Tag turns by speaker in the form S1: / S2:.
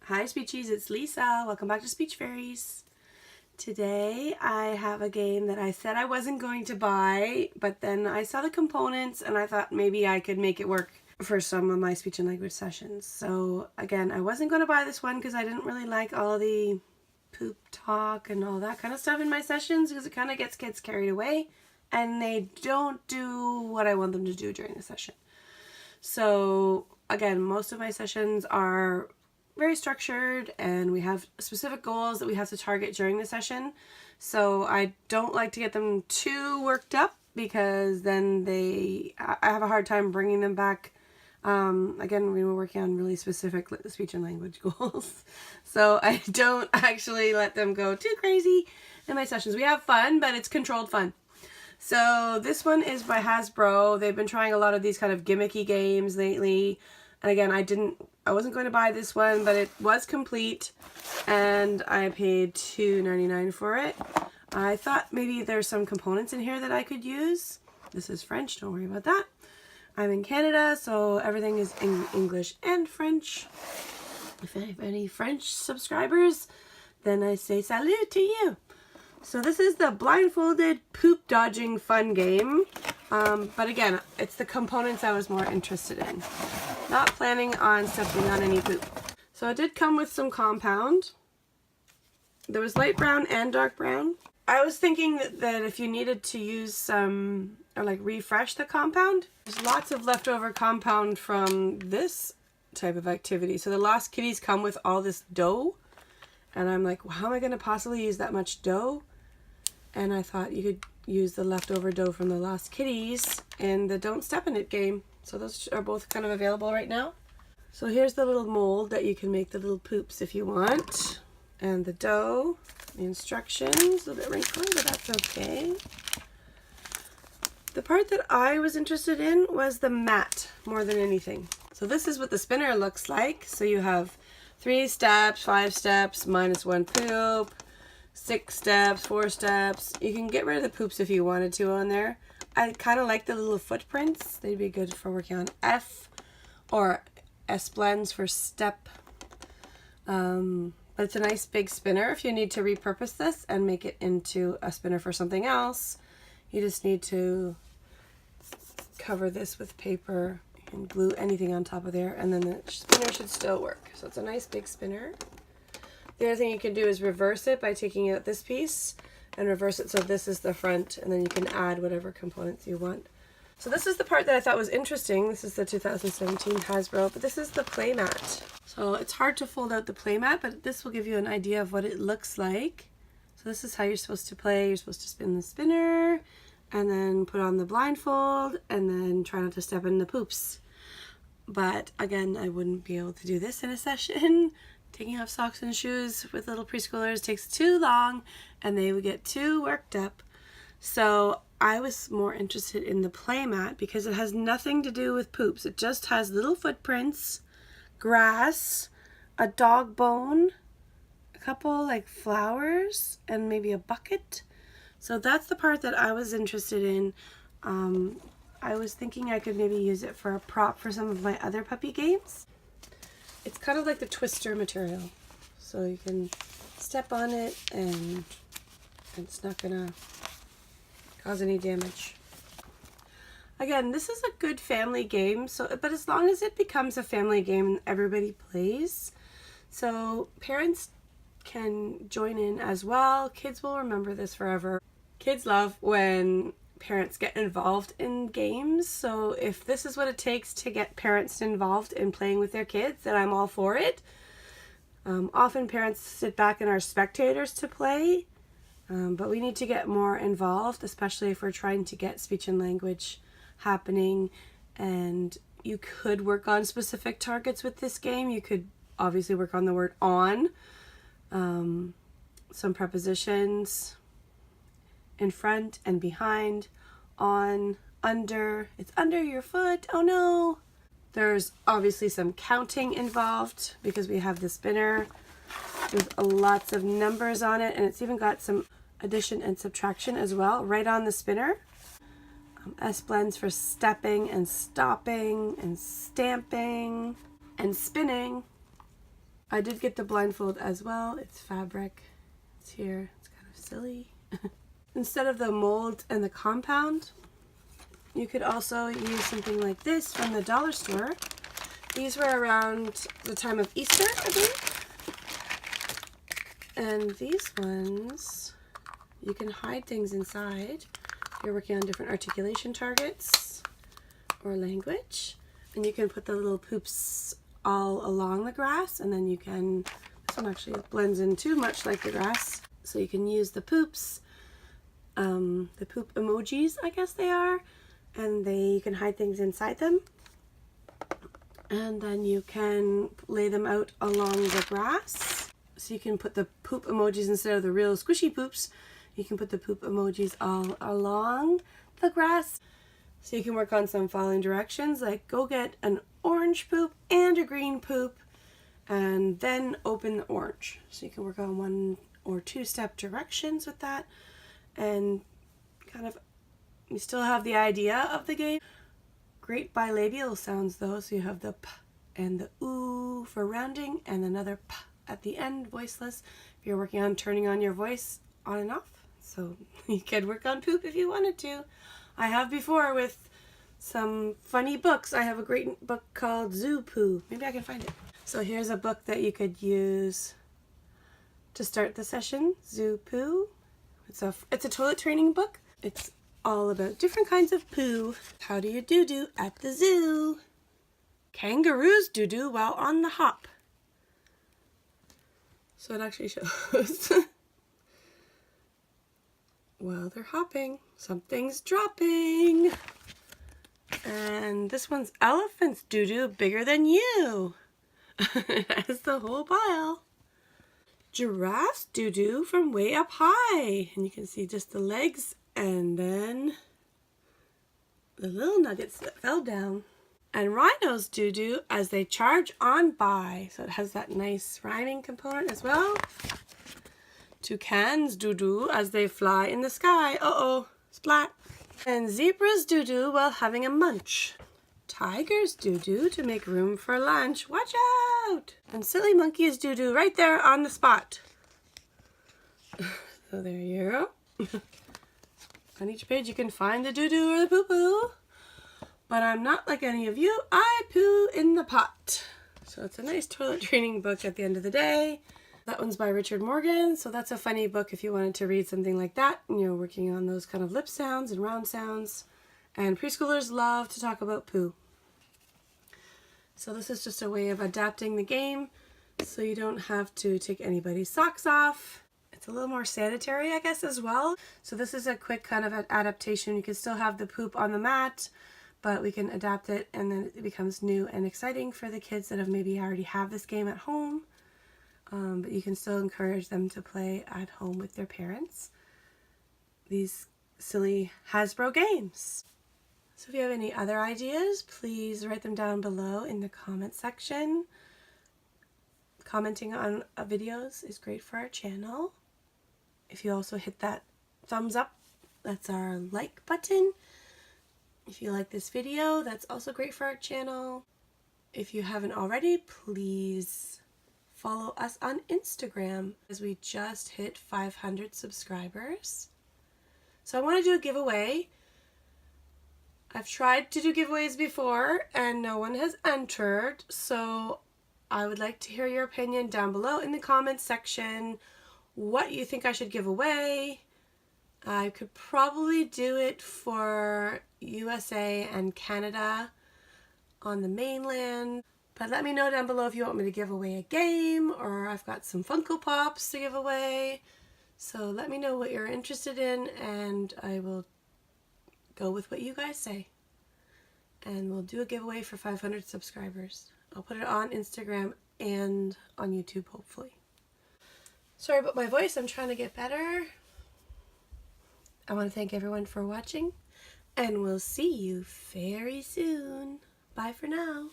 S1: Hi Speechies, it's Lisa. Welcome back to Speech Fairies. Today I have a game that I said I wasn't going to buy, but then I saw the components and I thought maybe I could make it work for some of my speech and language sessions. So again, I wasn't going to buy this one because I didn't really like all the poop talk and all that kind of stuff in my sessions because it kind of gets kids carried away and they don't do what I want them to do during the session. So again, most of my sessions are very structured and we have specific goals that we have to target during the session. So I don't like to get them too worked up because then I have a hard time bringing them back. Again, we were working on really specific speech and language goals. So I don't actually let them go too crazy in my sessions. We have fun, but it's controlled fun. So this one is by Hasbro. They've been trying a lot of these kind of gimmicky games lately. And again, I wasn't going to buy this one, but it was complete and I paid $2.99 for it. I thought maybe there's some components in here that I could use. This is French, don't worry about that. I'm in Canada, so everything is in English and French. If I have any French subscribers, then I say salut to you. So this is the blindfolded poop dodging fun game. But again, it's the components I was more interested in. Not planning on stepping on any poop. So it did come with some compound. There was light brown and dark brown. I was thinking that if you needed to use some, or like refresh the compound, there's lots of leftover compound from this type of activity. So the Lost Kitties come with all this dough. And I'm like, well, how am I going to possibly use that much dough? And I thought you could use the leftover dough from the Lost Kitties in the Don't Step in It game. So those are both kind of available right now. So here's the little mold that you can make the little poops if you want. And the dough, the instructions, a little bit wrinkly, but that's okay. The part that I was interested in was the mat more than anything. So this is what the spinner looks like. So you have 3 steps, 5 steps, -1 poop, 6 steps, 4 steps. You can get rid of the poops if you wanted to on there. I kind of like the little footprints. They'd be good for working on F or S blends for step. But it's a nice big spinner if you need to repurpose this and make it into a spinner for something else. You just need to cover this with paper and glue anything on top of there, and then the spinner should still work. So it's a nice big spinner. The other thing you can do is reverse it by taking out this piece and reverse it so this is the front, and then you can add whatever components you want. So this is the part that I thought was interesting. This is the 2017 Hasbro, but this is the playmat. So it's hard to fold out the playmat, but this will give you an idea of what it looks like. So this is how you're supposed to play. You're supposed to spin the spinner and then put on the blindfold and then try not to step in the poops. But again, I wouldn't be able to do this in a session. Taking off socks and shoes with little preschoolers takes too long and they would get too worked up. So I was more interested in the playmat because it has nothing to do with poops. It just has little footprints, grass, a dog bone, a couple like flowers, and maybe a bucket. So that's the part that I was interested in. I was thinking I could maybe use it for a prop for some of my other puppy games. It's kind of like the twister material. So you can step on it and it's not gonna cause any damage. Again, this is a good family game, but as long as it becomes a family game and everybody plays, so parents can join in as well. Kids will remember this forever. Kids love when parents get involved in games, so if this is what it takes to get parents involved in playing with their kids, then I'm all for it. Often parents sit back and are spectators to play, but we need to get more involved, especially if we're trying to get speech and language happening. And you could work on specific targets with this game. You could obviously work on the word on, some prepositions, in front and behind, on, under, it's under your foot, oh no. There's obviously some counting involved because we have the spinner. There's lots of numbers on it, and it's even got some addition and subtraction as well right on the spinner. S blends for stepping and stopping and stamping and spinning. I did get the blindfold as well. It's fabric. It's here. It's kind of silly. Instead of the mold and the compound, you could also use something like this from the dollar store. These were around the time of Easter, I believe. And these ones, you can hide things inside. You're working on different articulation targets or language. And you can put the little poops all along the grass, and then you can, this one actually blends in too much like the grass. So you can use the poops, the poop emojis, I guess they are, and you can hide things inside them. And then you can lay them out along the grass. So you can put the poop emojis instead of the real squishy poops. You can put the poop emojis all along the grass. So you can work on some following directions, like go get an orange poop and a green poop, and then open the orange. So you can work on 1 or 2 step directions with that, and kind of, you still have the idea of the game. Great bilabial sounds though, so you have the p and the oo for rounding, and another p at the end, voiceless, if you're working on turning on your voice on and off. So you could work on poop if you wanted to. I have before with some funny books. I have a great book called Zoo Poo. Maybe I can find it. So here's a book that you could use to start the session. Zoo Poo. It's a toilet training book. It's all about different kinds of poo. How do you doo-doo at the zoo? Kangaroos doo-doo while on the hop. So it actually shows while they're hopping, something's dropping. And this one's elephant's doo-doo bigger than you. It has the whole pile. Giraffe's doo-doo from way up high. And you can see just the legs and then the little nuggets that fell down. And rhinos doo-doo as they charge on by. So it has that nice rhyming component as well. Toucans doo-doo as they fly in the sky. Uh-oh, splat. And zebras doo-doo while having a munch. Tigers doo-doo to make room for lunch. Watch out! And silly monkeys doo-doo right there on the spot. So there you go. On each page you can find the doo-doo or the poo-poo. But I'm not like any of you. I poo in the pot. So it's a nice toilet training book at the end of the day. That one's by Richard Morgan, so that's a funny book if you wanted to read something like that and you're working on those kind of lip sounds and round sounds. And preschoolers love to talk about poo. So this is just a way of adapting the game so you don't have to take anybody's socks off. It's a little more sanitary, I guess, as well. So this is a quick kind of adaptation. You can still have the poop on the mat, but we can adapt it and then it becomes new and exciting for the kids that have maybe already have this game at home. But you can still encourage them to play at home with their parents. These silly Hasbro games. So if you have any other ideas, please write them down below in the comment section. Commenting on videos is great for our channel. If you also hit that thumbs up, that's our like button. If you like this video, that's also great for our channel. If you haven't already, please follow us on Instagram, as we just hit 500 subscribers. So I want to do a giveaway. I've tried to do giveaways before and no one has entered, so I would like to hear your opinion down below in the comments section. What you think I should give away. I could probably do it for USA and Canada on the mainland. But let me know down below if you want me to give away a game, or I've got some Funko Pops to give away. So let me know what you're interested in and I will go with what you guys say. And we'll do a giveaway for 500 subscribers. I'll put it on Instagram and on YouTube, hopefully. Sorry about my voice, I'm trying to get better. I want to thank everyone for watching, and we'll see you very soon. Bye for now.